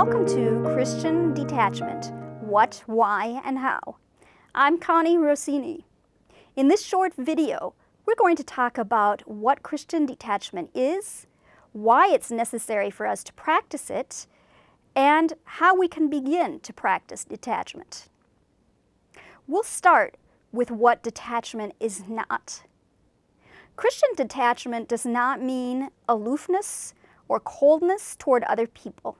Welcome to Christian Detachment, What, Why, and How. I'm Connie Rossini. In this short video, we're going to talk about what Christian detachment is, why it's necessary for us to practice it, and how we can begin to practice detachment. We'll start with what detachment is not. Christian detachment does not mean aloofness or coldness toward other people.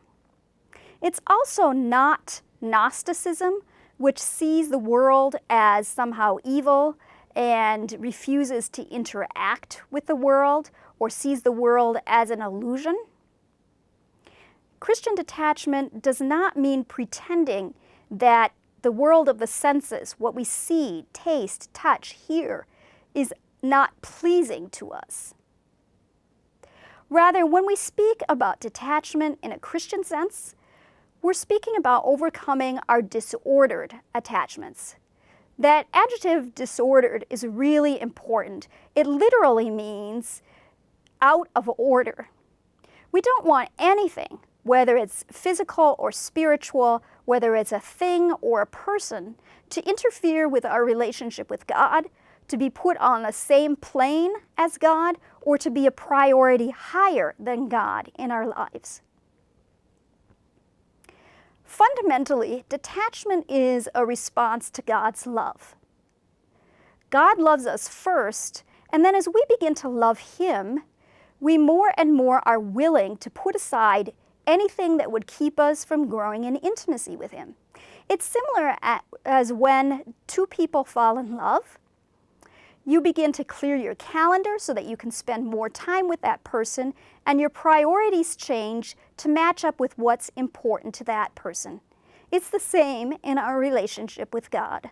It's also not Gnosticism, which sees the world as somehow evil and refuses to interact with the world or sees the world as an illusion. Christian detachment does not mean pretending that the world of the senses, what we see, taste, touch, hear, is not pleasing to us. Rather, when we speak about detachment in a Christian sense, we're speaking about overcoming our disordered attachments. That adjective disordered is really important. It literally means out of order. We don't want anything, whether it's physical or spiritual, whether it's a thing or a person, to interfere with our relationship with God, to be put on the same plane as God, or to be a priority higher than God in our lives. Fundamentally, detachment is a response to God's love. God loves us first, and then as we begin to love Him, we more and more are willing to put aside anything that would keep us from growing in intimacy with Him. It's similar as when two people fall in love. You begin to clear your calendar so that you can spend more time with that person, and your priorities change to match up with what's important to that person. It's the same in our relationship with God.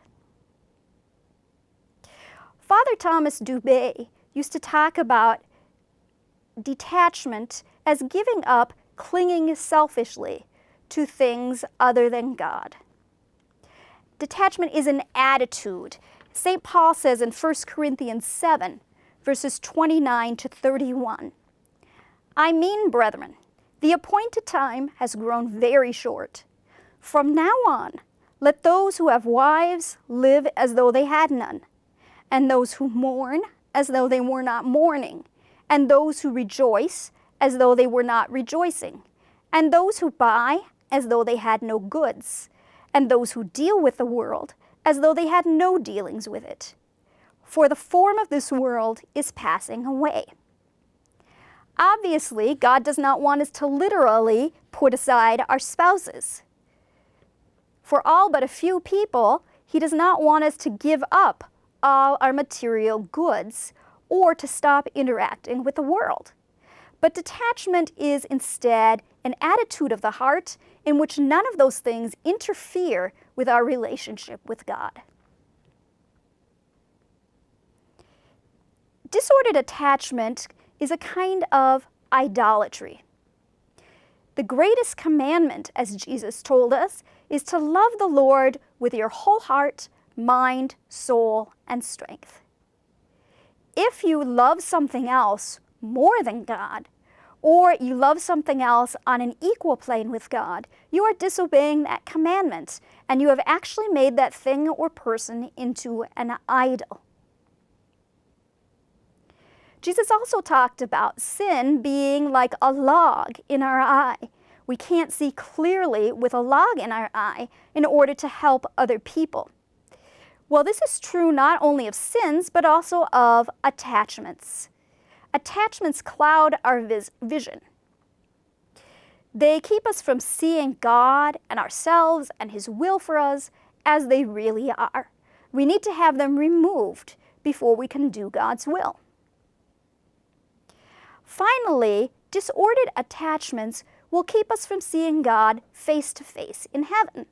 Father Thomas Dubé used to talk about detachment as giving up clinging selfishly to things other than God. Detachment is an attitude. St. Paul says in 1 Corinthians 7, verses 29 to 31, "I mean, brethren, the appointed time has grown very short. From now on, let those who have wives live as though they had none, and those who mourn as though they were not mourning, and those who rejoice as though they were not rejoicing, and those who buy as though they had no goods, and those who deal with the world as though they had no dealings with it. For the form of this world is passing away." Obviously, God does not want us to literally put aside our spouses. For all but a few people, He does not want us to give up all our material goods or to stop interacting with the world. But detachment is instead an attitude of the heart in which none of those things interfere with our relationship with God. Disordered attachment is a kind of idolatry. The greatest commandment, as Jesus told us, is to love the Lord with your whole heart, mind, soul, and strength. If you love something else more than God, or you love something else on an equal plane with God, you are disobeying that commandment, and you have actually made that thing or person into an idol. Jesus also talked about sin being like a log in our eye. We can't see clearly with a log in our eye in order to help other people. Well, this is true not only of sins, but also of attachments. Attachments cloud our vision. They keep us from seeing God and ourselves and His will for us as they really are. We need to have them removed before we can do God's will. Finally, disordered attachments will keep us from seeing God face to face in heaven.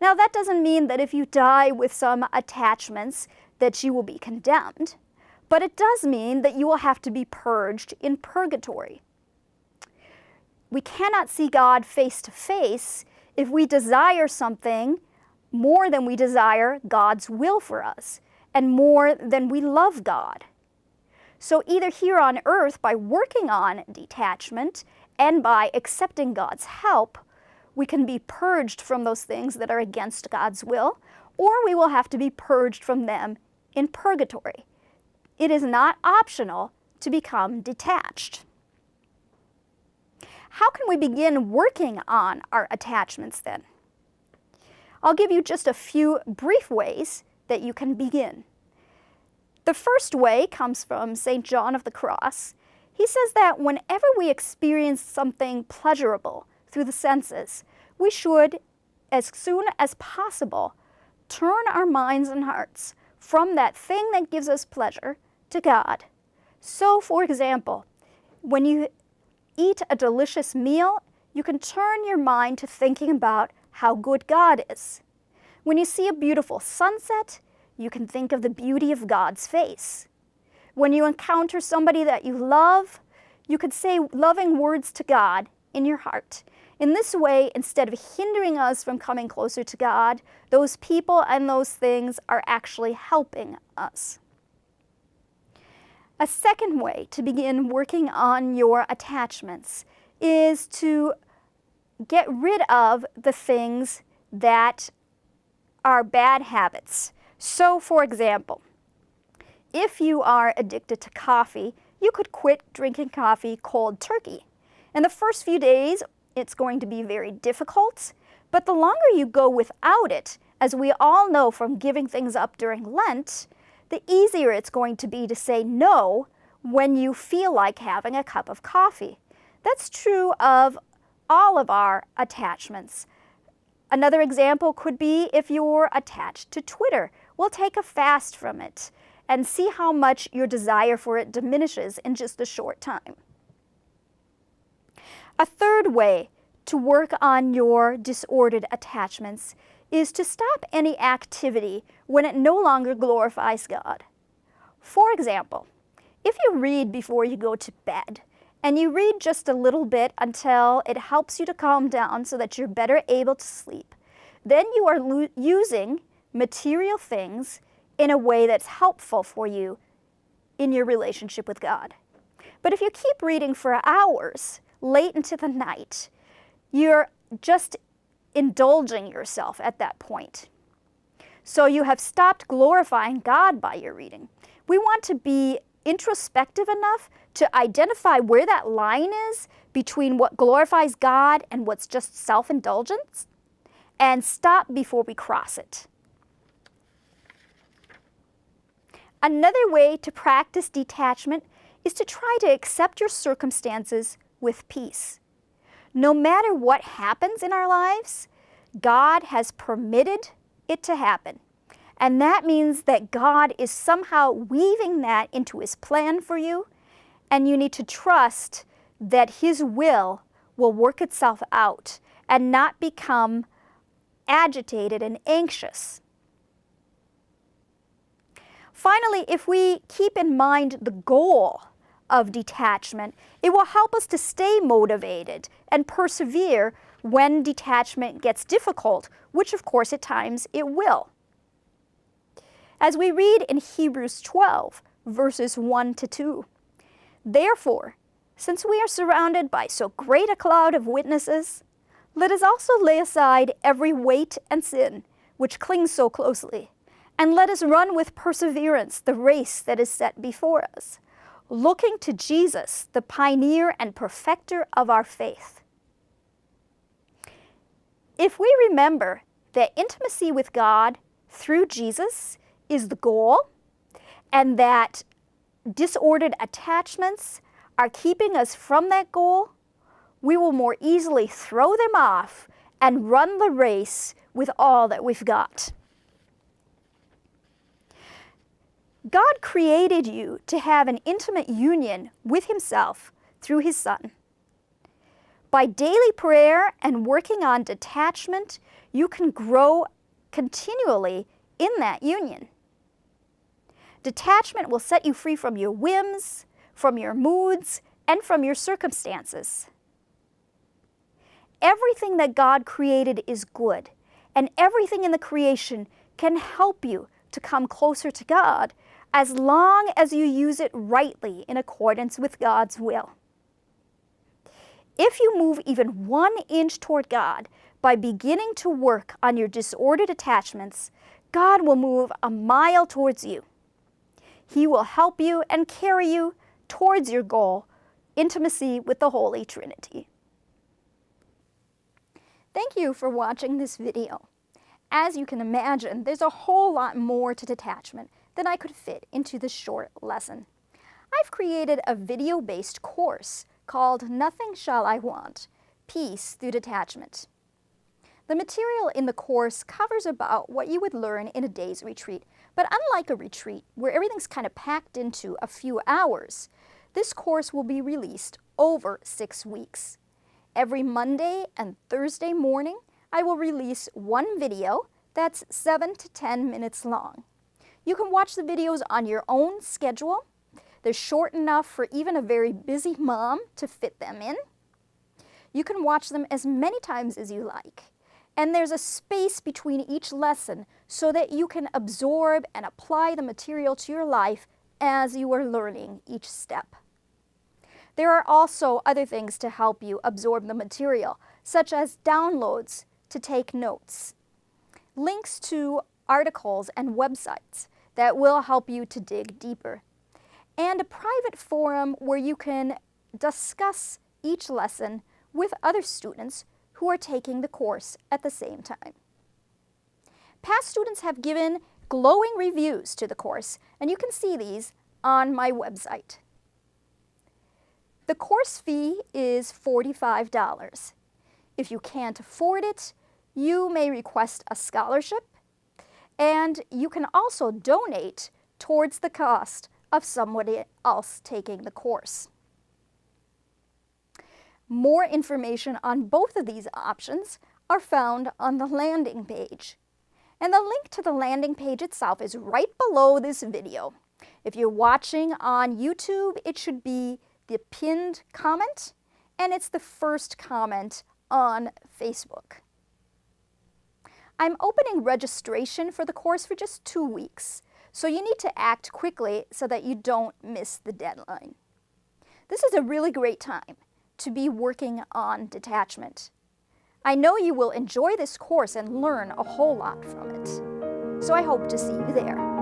Now, that doesn't mean that if you die with some attachments that you will be condemned. But it does mean that you will have to be purged in purgatory. We cannot see God face to face if we desire something more than we desire God's will for us, and more than we love God. So either here on earth, by working on detachment and by accepting God's help, we can be purged from those things that are against God's will, or we will have to be purged from them in purgatory. It is not optional to become detached. How can we begin working on our attachments then? I'll give you just a few brief ways that you can begin. The first way comes from St. John of the Cross. He says that whenever we experience something pleasurable through the senses, we should, as soon as possible, turn our minds and hearts from that thing that gives us pleasure to God. So, for example, when you eat a delicious meal, you can turn your mind to thinking about how good God is. When you see a beautiful sunset, you can think of the beauty of God's face. When you encounter somebody that you love, you could say loving words to God in your heart. In this way, instead of hindering us from coming closer to God, those people and those things are actually helping us. A second way to begin working on your attachments is to get rid of the things that are bad habits. So, for example, if you are addicted to coffee, you could quit drinking coffee cold turkey. In the first few days, it's going to be very difficult, but the longer you go without it, as we all know from giving things up during Lent, the easier it's going to be to say no when you feel like having a cup of coffee. That's true of all of our attachments. Another example could be if you're attached to Twitter. We'll take a fast from it and see how much your desire for it diminishes in just a short time. A third way to work on your disordered attachments is to stop any activity when it no longer glorifies God. For example, if you read before you go to bed, and you read just a little bit until it helps you to calm down so that you're better able to sleep, then you are using material things in a way that's helpful for you in your relationship with God. But if you keep reading for hours, late into the night, you're just indulging yourself at that point. So you have stopped glorifying God by your reading. We want to be introspective enough to identify where that line is between what glorifies God and what's just self-indulgence, and stop before we cross it. Another way to practice detachment is to try to accept your circumstances with peace. No matter what happens in our lives, God has permitted it to happen. And that means that God is somehow weaving that into His plan for you, and you need to trust that His will work itself out and not become agitated and anxious. Finally, if we keep in mind the goal of detachment, it will help us to stay motivated and persevere when detachment gets difficult, which of course at times it will. As we read in Hebrews 12, verses 1 to 2, "Therefore, since we are surrounded by so great a cloud of witnesses, let us also lay aside every weight and sin which clings so closely, and let us run with perseverance the race that is set before us, looking to Jesus, the pioneer and perfecter of our faith." If we remember that intimacy with God through Jesus is the goal, and that disordered attachments are keeping us from that goal, we will more easily throw them off and run the race with all that we've got. God created you to have an intimate union with Himself through His Son. By daily prayer and working on detachment, you can grow continually in that union. Detachment will set you free from your whims, from your moods, and from your circumstances. Everything that God created is good, and everything in the creation can help you to come closer to God as long as you use it rightly in accordance with God's will. If you move even 1 inch toward God by beginning to work on your disordered attachments, God will move a mile towards you. He will help you and carry you towards your goal, intimacy with the Holy Trinity. Thank you for watching this video. As you can imagine, there's a whole lot more to detachment than I could fit into this short lesson. I've created a video-based course called Nothing Shall I Want: Peace Through Detachment. The material in the course covers about what you would learn in a day's retreat, but unlike a retreat where everything's kind of packed into a few hours, this course will be released over 6 weeks. Every Monday and Thursday morning, I will release one video that's 7 to 10 minutes long. You can watch the videos on your own schedule. They're short enough for even a very busy mom to fit them in. You can watch them as many times as you like. And there's a space between each lesson so that you can absorb and apply the material to your life as you are learning each step. There are also other things to help you absorb the material, such as downloads to take notes, links to articles and websites that will help you to dig deeper, and a private forum where you can discuss each lesson with other students who are taking the course at the same time. Past students have given glowing reviews to the course, and you can see these on my website. The course fee is $45. If you can't afford it, you may request a scholarship, and you can also donate towards the cost of somebody else taking the course. More information on both of these options are found on the landing page. And the link to the landing page itself is right below this video. If you're watching on YouTube, it should be the pinned comment, and it's the first comment on Facebook. I'm opening registration for the course for just 2 weeks, so you need to act quickly so that you don't miss the deadline. This is a really great time to be working on detachment. I know you will enjoy this course and learn a whole lot from it, so I hope to see you there.